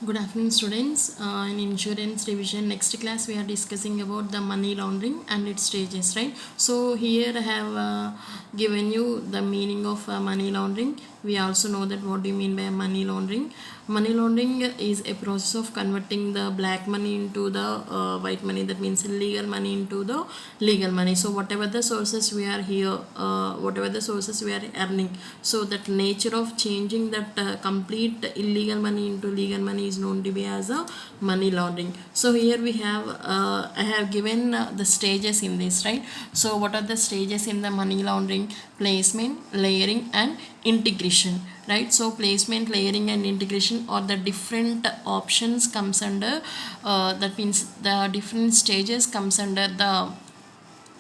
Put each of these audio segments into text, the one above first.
Good afternoon, students. In insurance division, next class we are discussing about the money laundering and its stages, right? So here I have given you the meaning of money laundering. We also know that what do you mean by money laundering. Money laundering is a process of converting the black money into the white money. That means illegal money into the legal money. So whatever the sources we are here, whatever the sources we are earning, so that nature of changing that complete illegal money into legal money is known to be as a money laundering. So here we have I have given the stages in this, right? So what are the stages in the money laundering? Placement, layering and integration, right? So placement, layering and integration are the different options comes under that means the different stages comes under the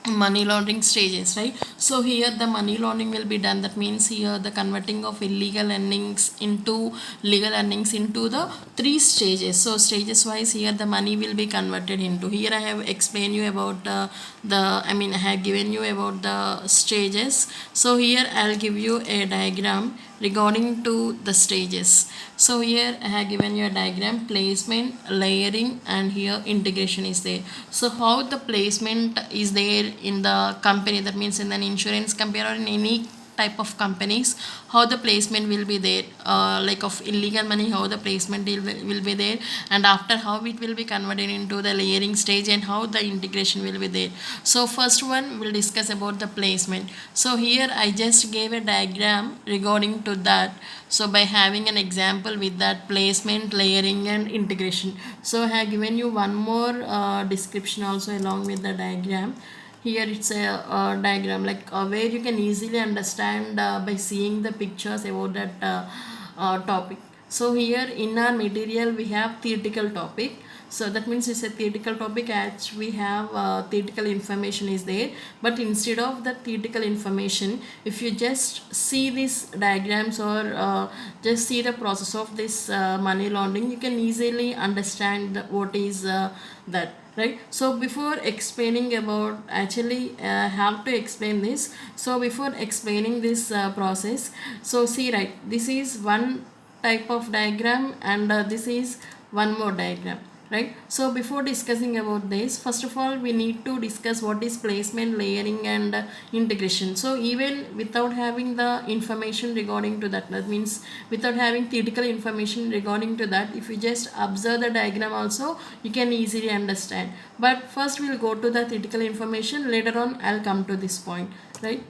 money laundering stages, right? So here the money laundering will be done. That means here the converting of illegal earnings into legal earnings into the three stages. So stages wise here the money will be converted into. Here I have explained you about I have given you about the stages. So here I'll give you a diagram regarding to the stages. So here I have given you a diagram: placement, layering and here integration is there. So how the placement is there in the company, that means in an insurance company or in any type of companies, how the placement will be there, like of illegal money, how the placement will be there, and after how it will be converted into the layering stage and how the integration will be there. So first one we'll discuss about the placement. So here I just gave a diagram regarding to that. So by having an example with that placement, layering and integration, so I have given you one more description also along with the diagram. Here it's a diagram like where you can easily understand by seeing the pictures about that topic. So here in our material we have theoretical topic. So that means it's a theoretical topic as we have theoretical information is there. But instead of the theoretical information, if you just see these diagrams or just see the process of this money laundering, you can easily understand what is that, right? So before explaining about, actually have to explain this. So before explaining this process, so see, right, this is one type of diagram and this is one more diagram, right? So before discussing about this, first of all we need to discuss what is placement, layering and integration. So even without having the information regarding to that, that means without having theoretical information regarding to that, if you just observe the diagram also you can easily understand. But first we'll go to the theoretical information, later on I'll come to this point, right?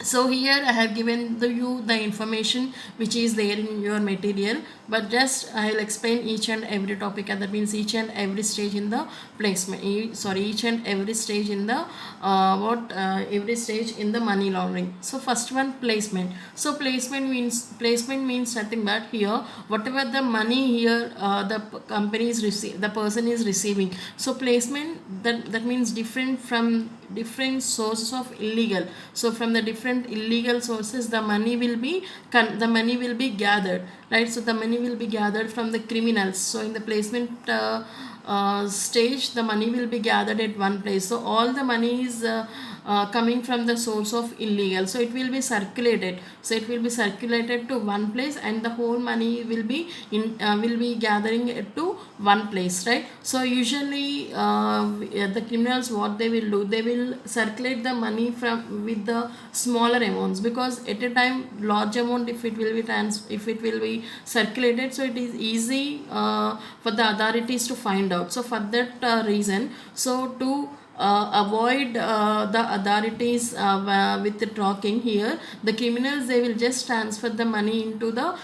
So here I have given you the information which is there in your material, but just I will explain each and every topic, and that means each and every stage in the placement, each and every stage in the every stage in the money laundering. So first one, placement. So placement means nothing but here whatever the money here the company is the person is receiving. So placement, that means different from different sources of illegal. So from the different illegal sources the money will be gathered, right? So the money will be gathered from the criminals. So in the placement stage the money will be gathered at one place. So all the money is coming from the source of illegal, so it will be circulated. So it will be circulated to one place and the whole money will be gathering it to one place, right? So usually the criminals, what they will do, they will circulate the money from with the smaller amounts, because at a time large amount if it will be if it will be circulated, so it is easy for the authorities to find out. So for that reason, so to avoid the authorities with the tracking here, the criminals, they will just transfer the money into the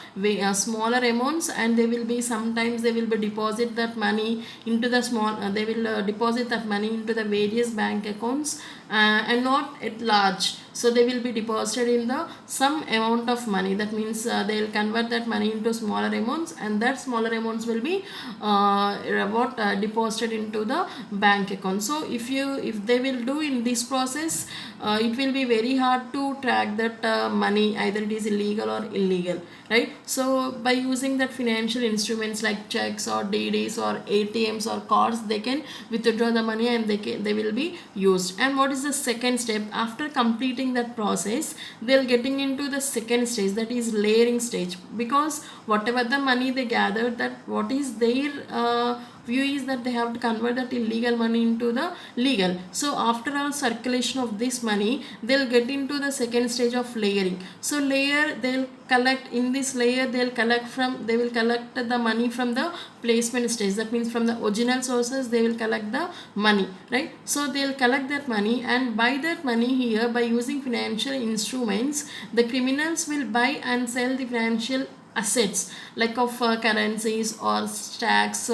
smaller amounts, and they will be, sometimes they will be deposit that money into the small they will deposit that money into the various bank accounts and not at large. So they will be deposited in the some amount of money. That means they will convert that money into smaller amounts, and that smaller amounts will be deposited into the bank account. So if they will do in this process, it will be very hard to track that money, either it is illegal or illegal, right? So by using that financial instruments like checks or DDs or ATMs or cards, they can withdraw the money and they will be used. And what is is the second step? After completing that process, they'll getting into the second stage, that is layering stage, because whatever the money they gathered, that what is their view is that they have to convert that illegal money into the legal. So after all circulation of this money, they'll get into the second stage of layering. So layer, they'll collect in this layer, they will collect the money from the placement stage, that means from the original sources they will collect the money, right? So they'll collect that money, and by that money here, by using financial instruments, the criminals will buy and sell the financial assets like of currencies or stocks.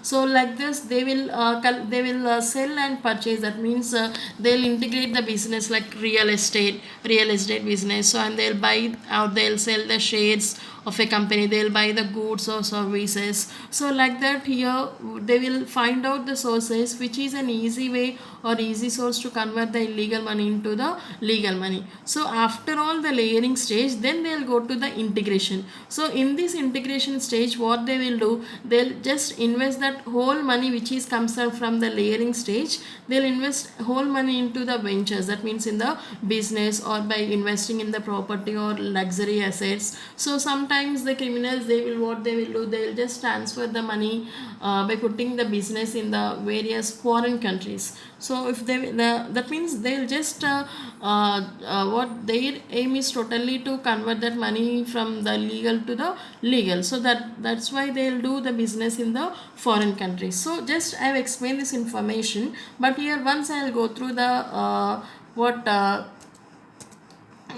So like this they will sell and purchase, that means they'll integrate the business like real estate business. So and they'll buy or they'll sell the shares of a company, they'll buy the goods or services. So like that here they will find out the sources which is an easy way or easy source to convert the illegal money into the legal money. So after all the layering stage, then they'll go to the integration. So in this integration stage, what they will do, they'll just invest that whole money which is comes out from the layering stage, they'll invest whole money into the ventures, that means in the business or by investing in the property or luxury assets. So sometimes the criminals, they will what they will do, they will just transfer the money by putting the business in the various foreign countries. So if that means they'll just what their aim is totally to convert that money from the legal to the legal. So that's why they'll do the business in the foreign countries. So just I have explained this information, but here once I'll go through the what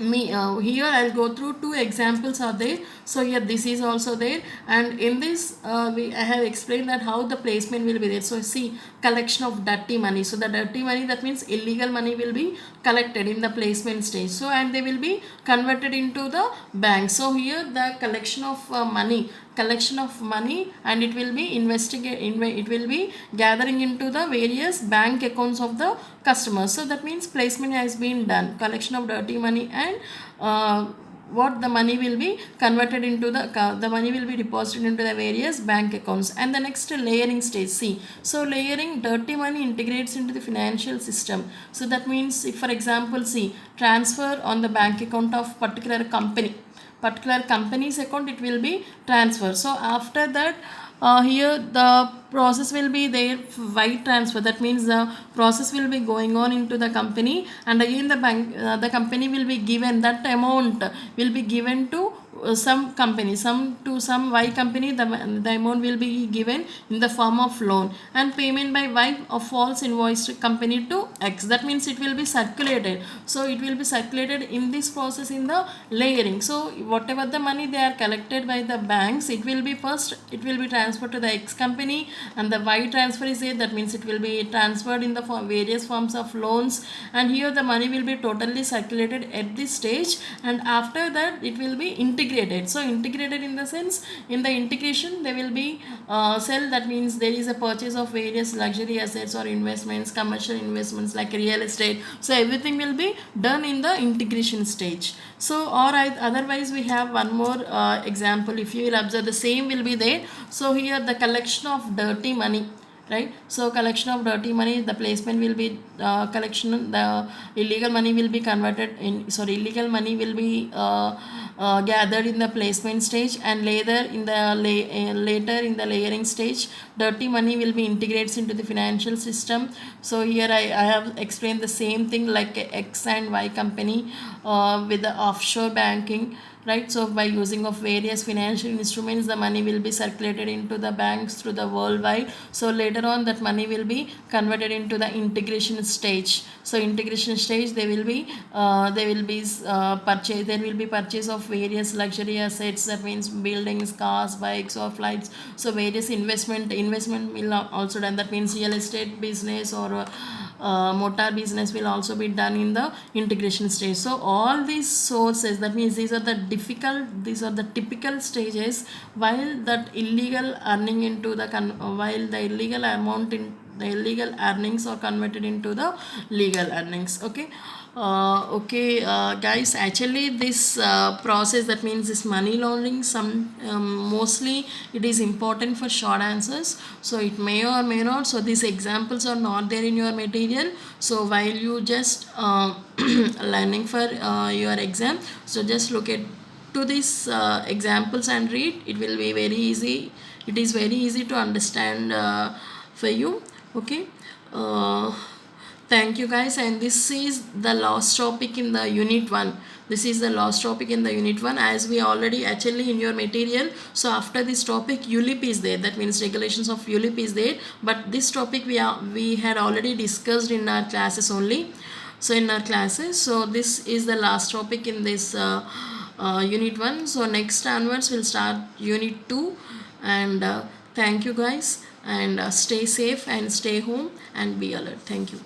here I'll go through two examples are there. So here this is also there, and in this I have explained that how the placement will be there. So see, collection of dirty money. So the dirty money, that means illegal money, will be collected in the placement stage. So and they will be converted into the bank. So here the collection of money, and it will be it will be gathering into the various bank accounts of the customers. So that means placement has been done, collection of dirty money, and what the money will be converted into the money will be deposited into the various bank accounts. And the next layering stage, see, so layering, dirty money integrates into the financial system. So that means if for example, see, transfer on the bank account of particular company's account, it will be transferred. So after that here the process will be there, wire transfer, that means the process will be going on into the company, and again the company will be given that amount, will be given to some company, some Y company, the amount will be given in the form of loan, and payment by Y of false invoice company to X, that means it will be circulated. So it will be circulated in this process in the layering. So whatever the money they are collected by the banks, it will be transferred to the X company, and the Y transfer is there, that means it will be transferred in the various forms of loans, and here the money will be totally circulated at this stage, and after that it will be integrated. So integrated in the sense, in the integration they will be sell, that means there is a purchase of various luxury assets or investments, commercial investments like real estate. So everything will be done in the integration stage. So otherwise we have one more example, if you will observe, the same will be there. So here the collection of dirty money, right? So collection of dirty money, the placement will be collection, the illegal money will be illegal money will be gathered in the placement stage, and later in the layering stage, dirty money will be integrated into the financial system. So here I have explained the same thing like X and Y company with the offshore banking, right? So by using of various financial instruments, the money will be circulated into the banks through the worldwide. So later on that money will be converted into the integration stage. So integration stage, there will be purchase of various luxury assets, that means buildings, cars, bikes or flights. So various investment will also done, that means real estate business or motor business will also be done in the integration stage. So all these sources, that means these are the typical stages while that illegal earning into the while the illegal amount the illegal earnings are converted into the legal earnings. Okay. Okay, guys, actually this process, that means this money laundering, some mostly it is important for short answers, so it may or may not, so these examples are not there in your material. So while you just learning for your exam, so just look at to these examples and read. It will be very easy, it is very easy to understand for you. Okay. uh, Thank you, guys, and this is the last topic in the unit 1. This is the last topic in the unit 1, as we already actually in your material. So after this topic ULIP is there, that means regulations of ULIP is there, but this topic we had already discussed in our classes only. So in our classes, so this is the last topic in this unit 1. So next onwards we'll start unit 2, and thank you, guys, and stay safe and stay home and be alert. Thank you.